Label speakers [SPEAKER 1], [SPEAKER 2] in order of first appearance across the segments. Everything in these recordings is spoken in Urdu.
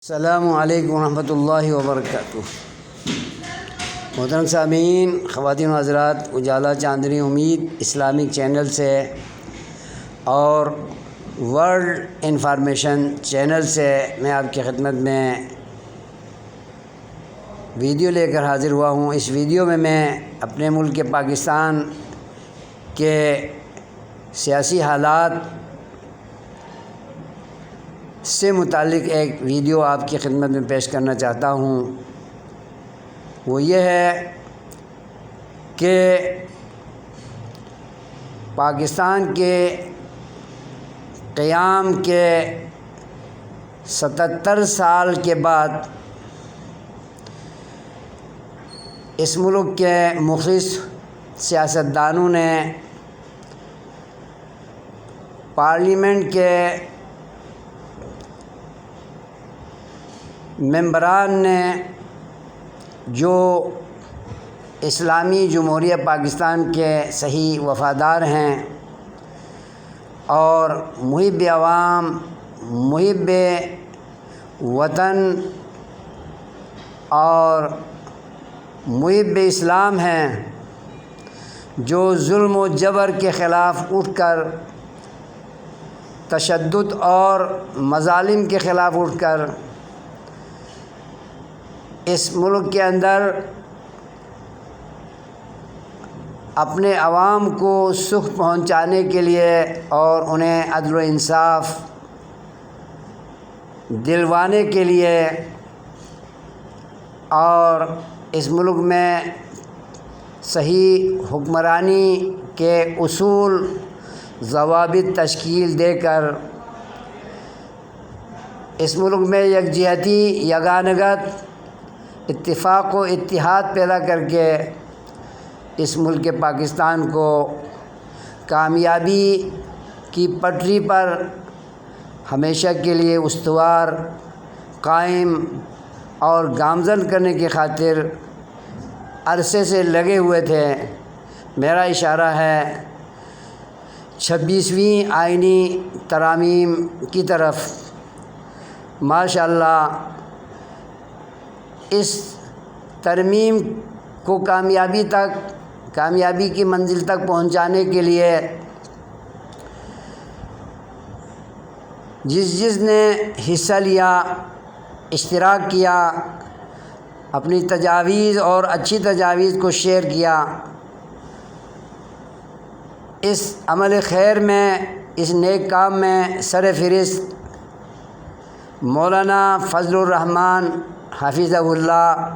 [SPEAKER 1] السلام علیکم ورحمۃ اللہ وبرکاتہ۔ محترم سامعین، خواتین و حضرات، اجالا چاندنی امید اسلامک چینل سے اور ورلڈ انفارمیشن چینل سے میں آپ کی خدمت میں ویڈیو لے کر حاضر ہوا ہوں۔ اس ویڈیو میں اپنے ملک پاکستان کے سیاسی حالات سے متعلق ایک ویڈیو آپ کی خدمت میں پیش کرنا چاہتا ہوں۔ وہ یہ ہے کہ پاکستان کے قیام کے 77 سال کے بعد اس ملک کے مخلص سیاستدانوں نے پارلیمنٹ کے ممبران نے جو اسلامی جمہوریہ پاکستان کے صحیح وفادار ہیں اور محب عوام، محب وطن اور محب اسلام ہیں، جو ظلم و جبر کے خلاف اٹھ کر، تشدد اور مظالم کے خلاف اٹھ کر اس ملک کے اندر اپنے عوام کو سکھ پہنچانے کے لیے اور انہیں عدل و انصاف دلوانے کے لیے اور اس ملک میں صحیح حکمرانی کے اصول ضوابط تشکیل دے کر اس ملک میں یکجہتی، یگانگت، اتفاق و اتحاد پیدا کر کے اس ملک پاکستان کو کامیابی کی پٹری پر ہمیشہ کے لیے استوار، قائم اور گامزن کرنے کی خاطر عرصے سے لگے ہوئے تھے۔ میرا اشارہ ہے 26ویں آئینی ترامیم کی طرف۔ ماشاءاللہ اس ترمیم کو کامیابی کی منزل تک پہنچانے کے لیے جس نے حصہ لیا، اشتراک کیا، اپنی تجاویز اور اچھی تجاویز کو شیئر کیا، اس عمل خیر میں، اس نیک کام میں سر فہرست مولانا فضل الرحمن حفظہ اللہ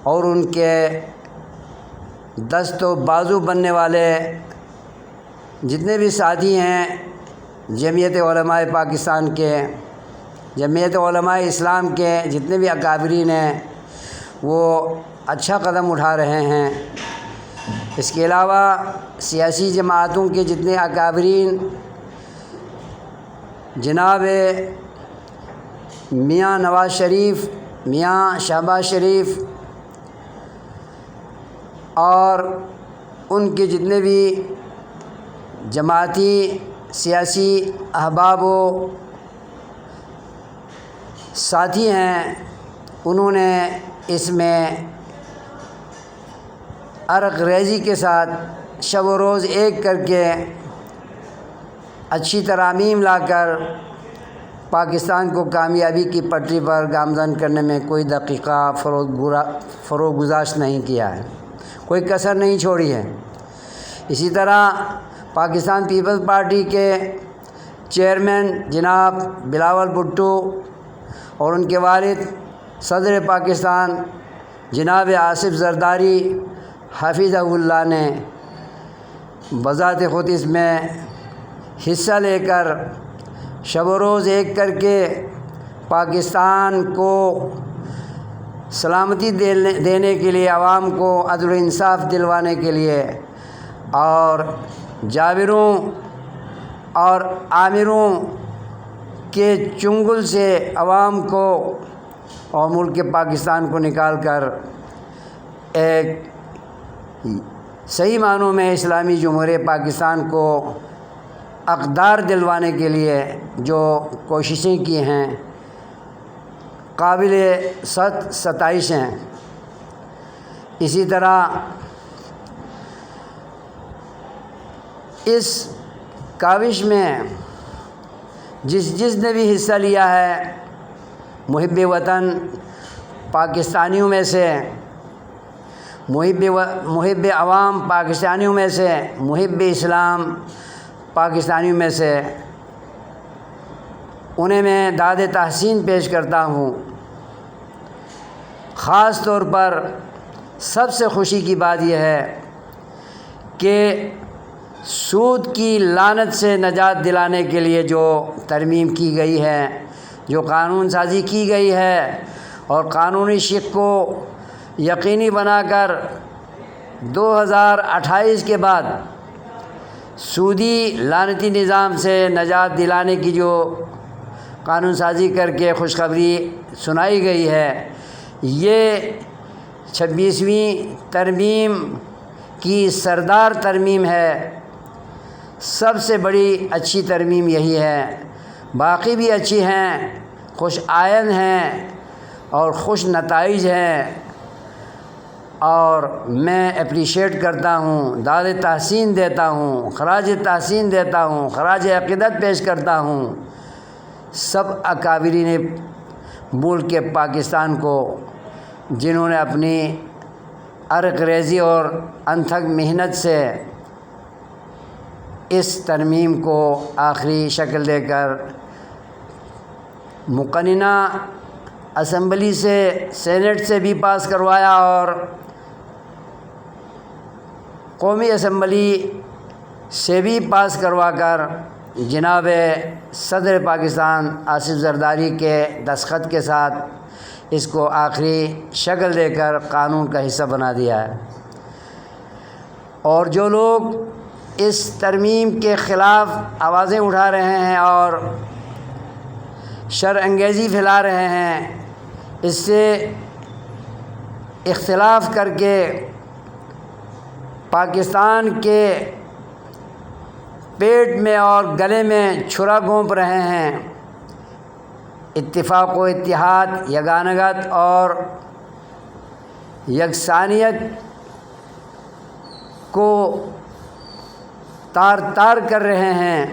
[SPEAKER 1] اور ان کے دست و بازو بننے والے جتنے بھی ساتھی ہیں جمعیت علماء پاکستان کے، جمعیت علماء اسلام کے جتنے بھی اکابرین ہیں، وہ اچھا قدم اٹھا رہے ہیں۔ اس کے علاوہ سیاسی جماعتوں کے جتنے اکابرین، جناب میاں نواز شریف، میاں شہباز شریف اور ان کے جتنے بھی جماعتی سیاسی احباب و ساتھی ہیں، انہوں نے اس میں عرق ریزی کے ساتھ شب و روز ایک کر کے اچھی ترامیم لا کر پاکستان کو کامیابی کی پٹری پر گامزن کرنے میں کوئی دقیقہ فروغ گزاشت نہیں کیا ہے، کوئی کسر نہیں چھوڑی ہے۔ اسی طرح پاکستان پیپلز پارٹی کے چیئرمین جناب بلاول بھٹو اور ان کے والد صدر پاکستان جناب آصف زرداری حفظہ اللہ نے بذات خود اس میں حصہ لے کر شب و روز ایک کر کے پاکستان کو سلامتی دینے کے لیے، عوام کو عدل و انصاف دلوانے کے لیے اور جابروں اور آمروں کے چنگل سے عوام کو اور ملک پاکستان کو نکال کر ایک صحیح معنوں میں اسلامی جمہوریہ پاکستان کو اقدار دلوانے کے لیے جو کوششیں کی ہیں، قابل ستائش ہیں۔ اسی طرح اس کاوش میں جس نے بھی حصہ لیا ہے، محب وطن پاکستانیوں میں سے، محب عوام پاکستانیوں میں سے، محب اسلام پاکستانیوں میں سے، انہیں میں داد تحسین پیش کرتا ہوں۔ خاص طور پر سب سے خوشی کی بات یہ ہے کہ سود کی لعنت سے نجات دلانے کے لیے جو ترمیم کی گئی ہے، جو قانون سازی کی گئی ہے، اور قانونی شق کو یقینی بنا کر 2028 کے بعد سودی لعنتی نظام سے نجات دلانے کی جو قانون سازی کر کے خوشخبری سنائی گئی ہے، یہ 26ویں ترمیم کی سردار ترمیم ہے۔ سب سے بڑی اچھی ترمیم یہی ہے، باقی بھی اچھی ہیں، خوش آئند ہیں اور خوش نتائج ہیں، اور میں اپریشیٹ کرتا ہوں، داد تحسین دیتا ہوں، خراج تحسین دیتا ہوں، خراج عقیدت پیش کرتا ہوں سب اکابرین ملک پاکستان کو، جنہوں نے اپنی عرق ریزی اور انتھک محنت سے اس ترمیم کو آخری شکل دے کر مقننہ اسمبلی سے، سینٹ سے بھی پاس کروایا، اور قومی اسمبلی سے بھی پاس کروا کر جناب صدر پاکستان آصف زرداری کے دستخط کے ساتھ اس کو آخری شکل دے کر قانون کا حصہ بنا دیا ہے۔ اور جو لوگ اس ترمیم کے خلاف آوازیں اٹھا رہے ہیں اور شر انگیزی پھیلا رہے ہیں، اس سے اختلاف کر کے پاکستان کے پیٹ میں اور گلے میں چھرا گھونپ رہے ہیں، اتفاق و اتحاد، یگانگت اور یکسانیت کو تار تار کر رہے ہیں،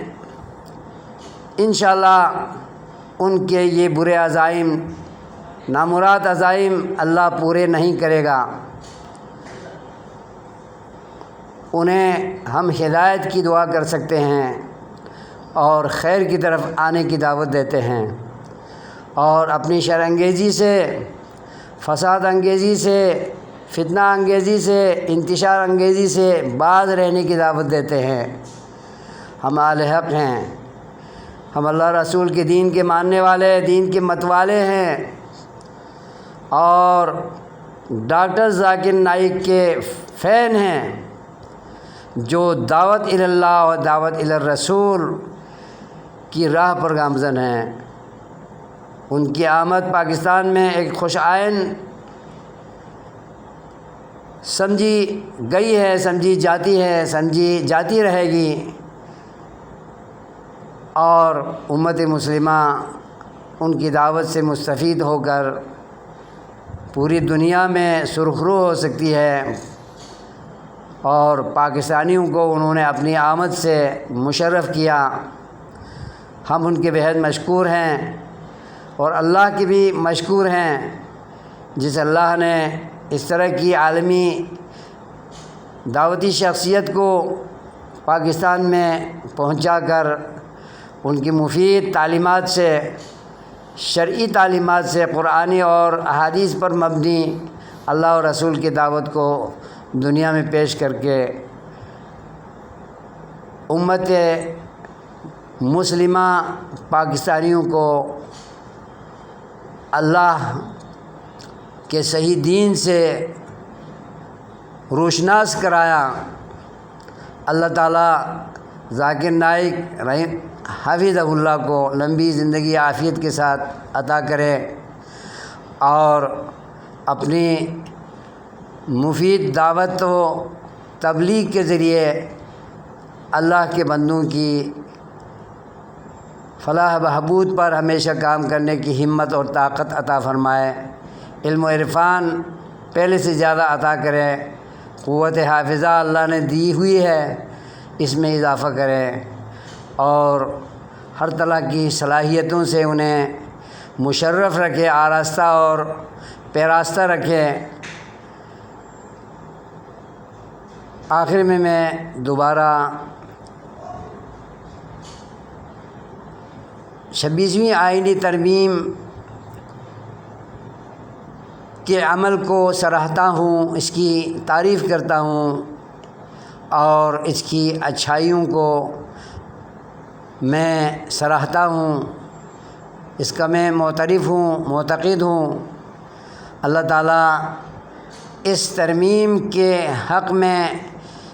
[SPEAKER 1] انشاءاللہ ان کے یہ برے عزائم، نامراد عزائم اللہ پورے نہیں کرے گا۔ انہیں ہم ہدایت کی دعا کر سکتے ہیں اور خیر کی طرف آنے کی دعوت دیتے ہیں، اور اپنی شر انگیزی سے، فساد انگیزی سے، فتنہ انگیزی سے، انتشار انگیزی سے باز رہنے کی دعوت دیتے ہیں۔ ہم اہل حق ہیں، ہم اللہ رسول کے دین کے ماننے والے، دین کے متوالے ہیں، اور ڈاکٹر ذاکر نائک کے فین ہیں، جو دعوت اللہ اور دعوت الرسول کی راہ پر گامزن ہیں۔ ان کی آمد پاکستان میں ایک خوش آئند سمجھی گئی ہے، سمجھی جاتی ہے، سمجھی جاتی رہے گی، اور امت مسلمہ ان کی دعوت سے مستفید ہو کر پوری دنیا میں سرخرو ہو سکتی ہے، اور پاکستانیوں کو انہوں نے اپنی آمد سے مشرف کیا۔ ہم ان کے بہت مشکور ہیں، اور اللہ کے بھی مشکور ہیں، جس اللہ نے اس طرح کی عالمی دعوتی شخصیت کو پاکستان میں پہنچا کر ان کی مفید تعلیمات سے، شرعی تعلیمات سے، قرآنی اور احادیث پر مبنی اللہ اور رسول کی دعوت کو دنیا میں پیش کر کے امت مسلمہ پاکستانیوں کو اللہ کے صحیح دین سے روشناس کرایا۔ اللہ تعالیٰ ذاکر نائک حفظہ اللہ کو لمبی زندگی عافیت کے ساتھ عطا کرے، اور اپنی مفید دعوت و تبلیغ کے ذریعے اللہ کے بندوں کی فلاح بہبود پر ہمیشہ کام کرنے کی ہمت اور طاقت عطا فرمائے، علم و عرفان پہلے سے زیادہ عطا کرے، قوت حافظہ اللہ نے دی ہوئی ہے اس میں اضافہ کرے، اور ہر طرح کی صلاحیتوں سے انہیں مشرف رکھے، آراستہ اور پیراستہ رکھے۔ آخر میں دوبارہ 26ویں آئینی ترمیم کے عمل کو سراہتا ہوں، اس کی تعریف کرتا ہوں، اور اس کی اچھائیوں کو میں سراہتا ہوں، اس کا میں معترف ہوں، معتقد ہوں۔ اللہ تعالیٰ اس ترمیم کے حق میں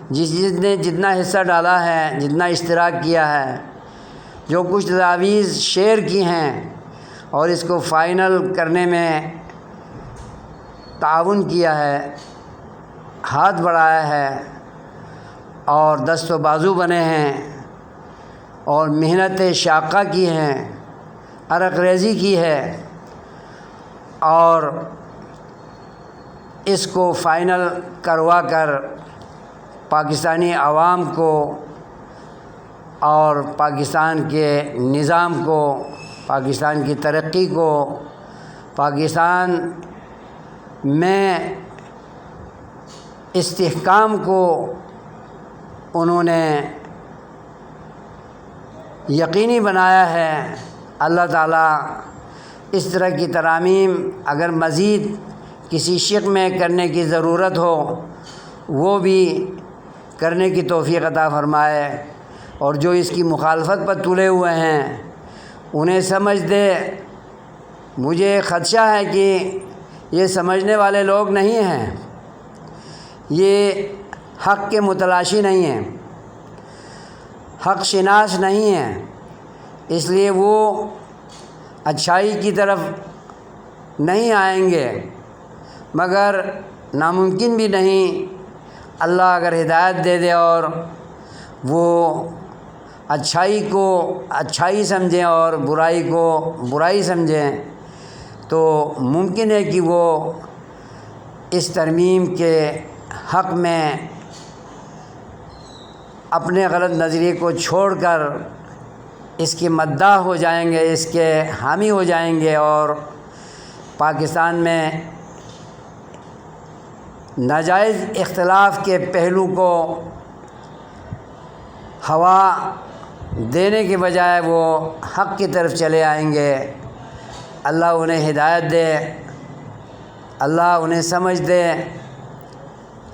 [SPEAKER 1] جس نے جتنا حصہ ڈالا ہے، جتنا اشتراک کیا ہے، جو کچھ تجاویز شیئر کی ہیں اور اس کو فائنل کرنے میں تعاون کیا ہے، ہاتھ بڑھایا ہے اور دست و بازو بنے ہیں اور محنت شاقہ کی ہیں، عرق ریزی کی ہے، اور اس کو فائنل کروا کر پاکستانی عوام کو اور پاکستان کے نظام کو، پاکستان کی ترقی کو، پاکستان میں استحکام کو انہوں نے یقینی بنایا ہے۔ اللہ تعالیٰ اس طرح کی ترامیم اگر مزید کسی شق میں کرنے کی ضرورت ہو وہ بھی کرنے کی توفیق عطا فرمائے، اور جو اس کی مخالفت پر تلے ہوئے ہیں انہیں سمجھ دے۔ مجھے خدشہ ہے کہ یہ سمجھنے والے لوگ نہیں ہیں، یہ حق کے متلاشی نہیں ہیں، حق شناس نہیں ہیں، اس لیے وہ اچھائی کی طرف نہیں آئیں گے، مگر ناممکن بھی نہیں، اللہ اگر ہدایت دے دے اور وہ اچھائی کو اچھائی سمجھیں اور برائی کو برائی سمجھیں تو ممکن ہے کہ وہ اس ترمیم کے حق میں اپنے غلط نظریے کو چھوڑ کر اس کے مداح ہو جائیں گے، اس کے حامی ہو جائیں گے، اور پاکستان میں ناجائز اختلاف کے پہلو کو ہوا دینے کے بجائے وہ حق کی طرف چلے آئیں گے۔ اللہ انہیں ہدایت دے، اللہ انہیں سمجھ دے۔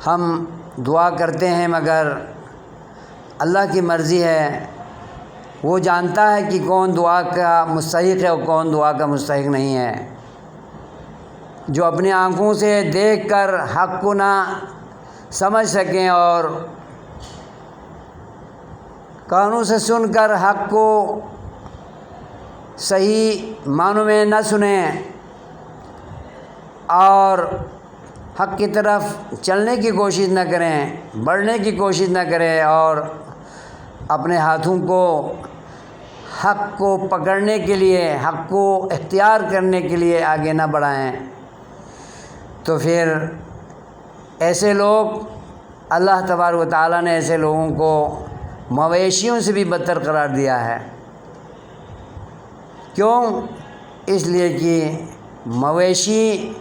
[SPEAKER 1] ہم دعا کرتے ہیں مگر اللہ کی مرضی ہے، وہ جانتا ہے کہ کون دعا کا مستحق ہے اور کون دعا کا مستحق نہیں ہے۔ جو اپنی آنکھوں سے دیکھ کر حق کو نہ سمجھ سکیں اور کانوں سے سن کر حق کو صحیح معنوں میں نہ سنیں اور حق کی طرف چلنے کی کوشش نہ کریں، بڑھنے کی کوشش نہ کریں، اور اپنے ہاتھوں کو حق کو پکڑنے کے لیے، حق کو اختیار کرنے کے لیے آگے نہ بڑھائیں، تو پھر ایسے لوگ، اللہ تبارک و تعالیٰ نے ایسے لوگوں کو مویشیوں سے بھی بدتر قرار دیا ہے۔ کیوں؟ اس لیے کہ مویشی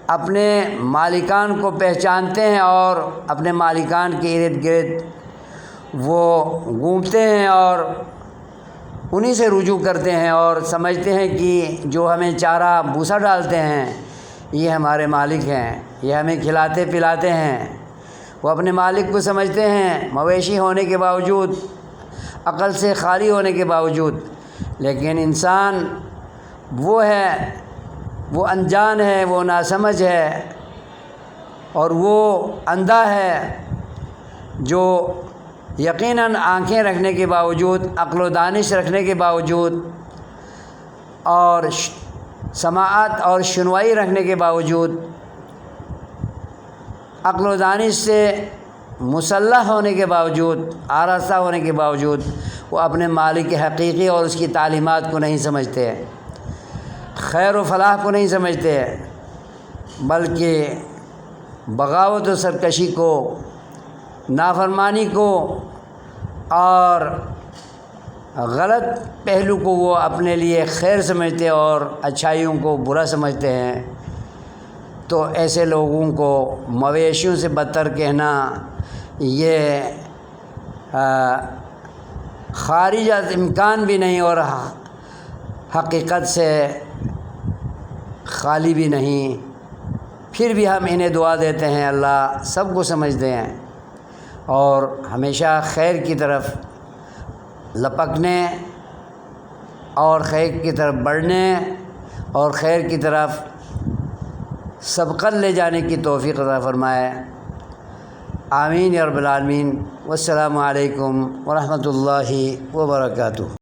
[SPEAKER 1] اپنے مالکان کو پہچانتے ہیں اور اپنے مالکان کے ارد گرد وہ گھومتے ہیں اور انہی سے رجوع کرتے ہیں اور سمجھتے ہیں کہ جو ہمیں چارہ بھوسا ڈالتے ہیں یہ ہمارے مالک ہیں، یہ ہمیں کھلاتے پلاتے ہیں۔ وہ اپنے مالک کو سمجھتے ہیں مویشی ہونے کے باوجود، عقل سے خالی ہونے کے باوجود، لیکن انسان وہ ہے، وہ انجان ہے، وہ ناسمجھ ہے اور وہ اندھا ہے جو یقیناً آنکھیں رکھنے کے باوجود، عقل و دانش رکھنے کے باوجود اور سماعت اور شنوائی رکھنے کے باوجود، عقل و دانش سے مسلح ہونے کے باوجود، آراستہ ہونے کے باوجود وہ اپنے مالک حقیقی اور اس کی تعلیمات کو نہیں سمجھتے، خیر و فلاح کو نہیں سمجھتے، بلکہ بغاوت و سرکشی کو، نافرمانی کو اور غلط پہلو کو وہ اپنے لیے خیر سمجھتے اور اچھائیوں کو برا سمجھتے ہیں۔ تو ایسے لوگوں کو مویشیوں سے بدتر کہنا یہ خارج از امکان بھی نہیں اور حقیقت سے خالی بھی نہیں۔ پھر بھی ہم انہیں دعا دیتے ہیں اللہ سب کو سمجھتے ہیں اور ہمیشہ خیر کی طرف لپکنے اور خیر کی طرف بڑھنے اور خیر کی طرف سبقت لے جانے کی توفیق عطا فرمائے۔ آمین یا رب العالمین۔ والسلام علیکم ورحمۃ اللہ وبرکاتہ۔